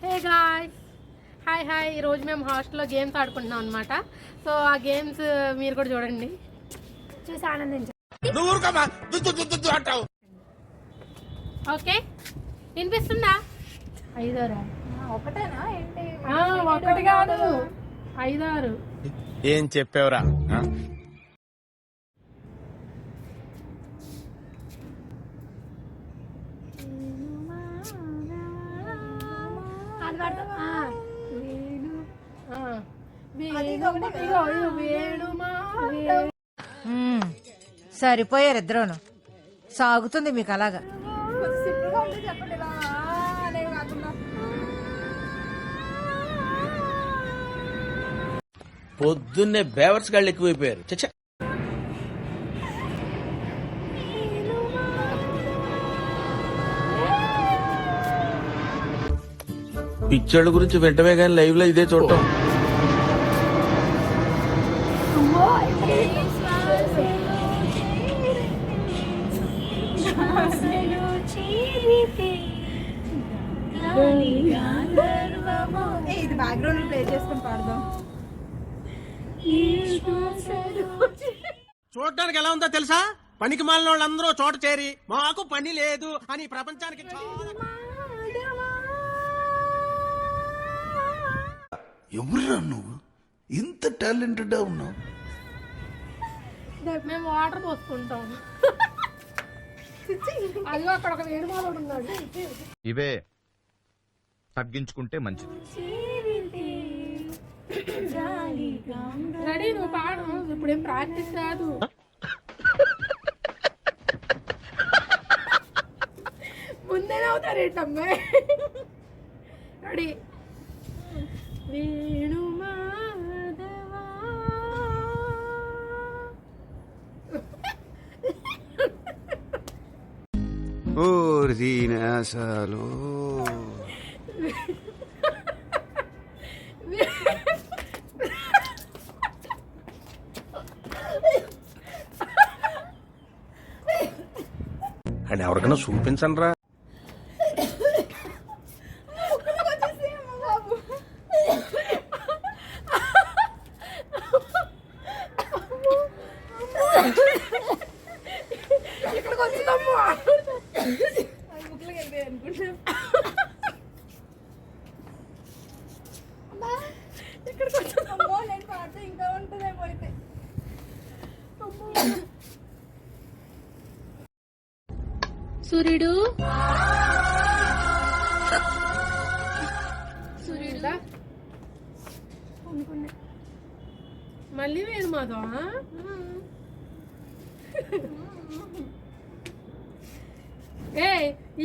Hey guys, hi hi. ఈరోజు మేము హాస్టల్లో గేమ్స్ ఆడుకుంటున్నాం అనమాట. సో ఆ గేమ్స్ మీరు కూడా చూడండి, చూసి ఆనందించండి. ఓకే, వినిపిస్తుందా? ఐదారా? ఒకటేనా ఏంటి? ఒకటి కాదు, 5 6. ఏం చెప్పావురా? సరిపోయారు ఇద్దరును. సాగుతుంది మీకు అలాగా. పొద్దున్నే బేవర్స్ గాళ్ళు ఎక్కువైపోయారు. చచ్చా, పిచ్చోళ్ళ గురించి వెంటనే కానీ లైవ్ లో ఇదే చూడటం. ఇది బ్యాక్గ్రౌండ్ ప్లే చేసుకుని పాడదాం. చూడటానికి ఎలా ఉందో తెలుసా? పనికి మాలిన వాళ్ళందరూ చోట చేరి మాకు పని లేదు అని ప్రపంచానికి ఎవరురా నువ్వు? ఇంత టాలెంటెడ్ ఉన్నావు. మేము వాటర్ పోసుకుంటాం. అదిగో అక్కడ ఒక వేణుమాలోడు ఉన్నాడు. ఇవే తగ్గించుకుంటే మంచిది. రెడీ, నువ్వు పాడు. ఇప్పుడేం ప్రాక్టీస్ కాదు. ముందే అవుతారేంటమ్మాయి. రెడీ. వేణు మాధవా అసలు అని ఎవరికైనా చూపించండి రా. ఇక్కడికి వచ్చిందమ్మా. ఇక్కడికి వచ్చిందమ్మో. నేను పాడితే ఇంకా ఉంటుందేమో. అయితే సూర్యుడు సూర్యుడుదా అనుకున్నా. మళ్ళీ వేణు మాధవా? ఏ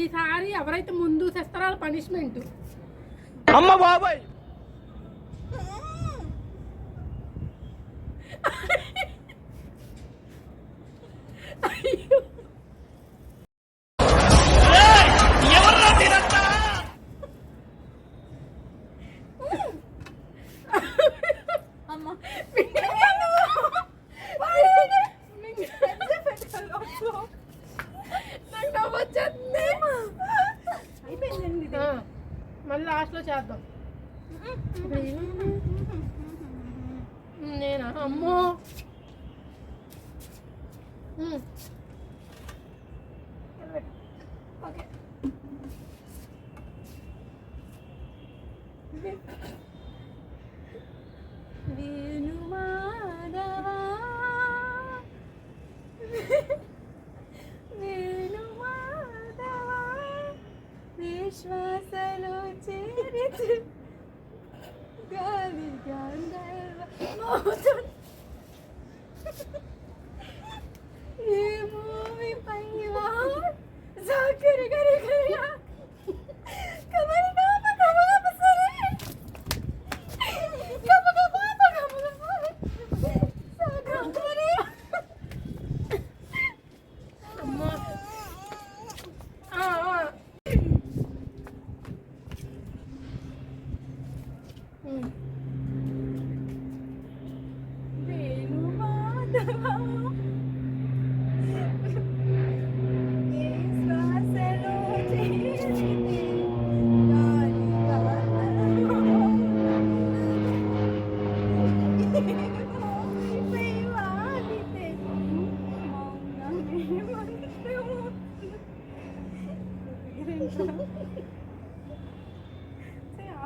ఈసారి ఎవరైతే ముందు చేస్తారో వాళ్ళ పనిష్మెంట్. అమ్మ బాబాయ్, అయ్యో, మళ్ళీ లాస్ట్లో చేద్దాం. నేనా? అమ్మో, ఓకే. వేణు మాధవా వేణు మాధవా విశ్వాసలో చేరి గాలి గంధర్వ ఏ మూవీ పైవా సాకరి గరి గరియా కమరి బాబా కమల బసరే కమల బాబా కమల బసరే సాగరి. అమ్మా వేణు మాధవా శ్వాసలో చేరి గాలి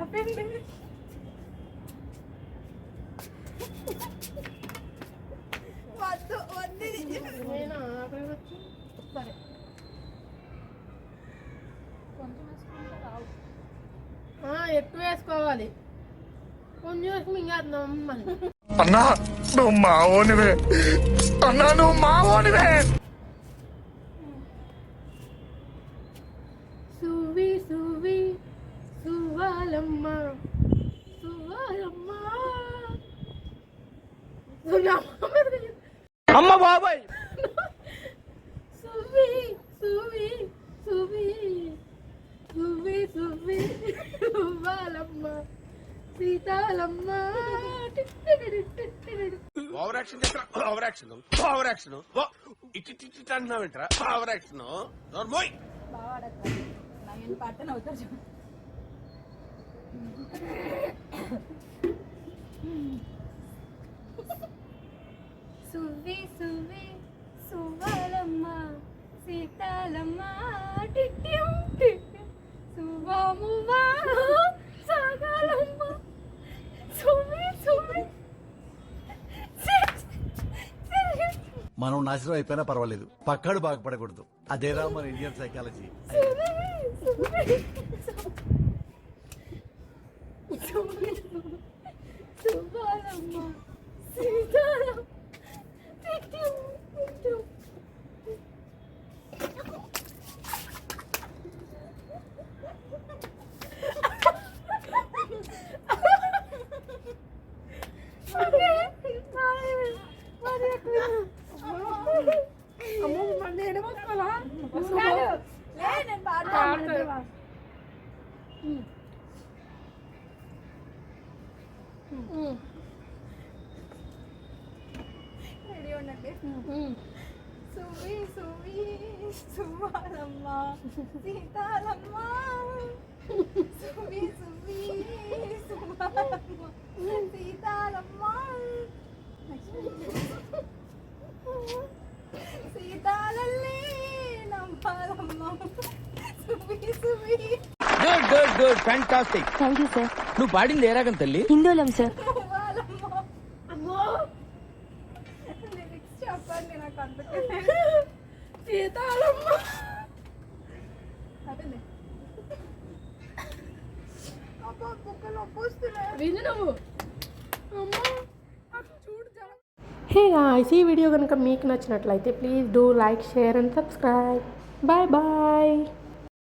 ఆపండి. వద్దు వద్దు ఇది. నేనా ఆకలి వచ్చి సరే కొంచెం వేసుకుంటే రావు. ఎక్కువ వేసుకోవాలి. కొంచెం వేసుకుని మింగేద్దాం మనం. అన్నా నువ్వు మావోనివే, అన్నా నువ్వు మావోనివే. సువి సువి సువాలమ్మ సువాలమ్మ అమ్మ బాబాయ్ సువి సువి సువి సువి సువి సువాలమ్మ సీతాలమ్మ. Over action over action over action ఇట్టి అంటున్నావేంట్రా ఓవర్ యాక్షన్ నోర్మోయ్. బాగా ఆడతారు. నేను పట్టణ అవుతారు చూడు. సువ్వి సువ్వి సువ్వాలమ్మ సీతాలమ్మ టిట్యం టిట్యం సువ్వామువ్వా సాగాలమ్మ సువ్వి సువ్వి మనం నాశనం అయిపోయినా పర్వాలేదు, పక్కాడు బాగుపడకూడదు. అదేరా మన ఇండియన్ సైకాలజీ. సువ్వాలమ్మ సీతాలమ్మ టిట్యం టిట్యం అమ్మో మళ్ళీ ఏడవస్తావా? నేను పాడతాను. రెడీ ఉండండి. సువి సువి సువాలమ్మ సీతాలమ్మ సువి సువి సువాలమ్మ సీతాలమ్మ సీతాలల్లి నమ్మాలమ్మ సువి సువి. Good good good fantastic. Thank you sir. నువ్వు పాడింది ఏ రకం తల్లి? హిందోళం సార్. సువాలమ్మ. అమ్మో లిరిక్స్ చెప్పండి నాకు అందుకే. సీతాలమ్మ. అదే అబ్బా బుక్కలు వస్తున్నాయి. విను నువ్వు. అమ్మో అసలు చూడు జనం. హే గాయ్స్, ఈ వీడియో కనుక మీకు నచ్చినట్లయితే please do like share and subscribe. Bye bye.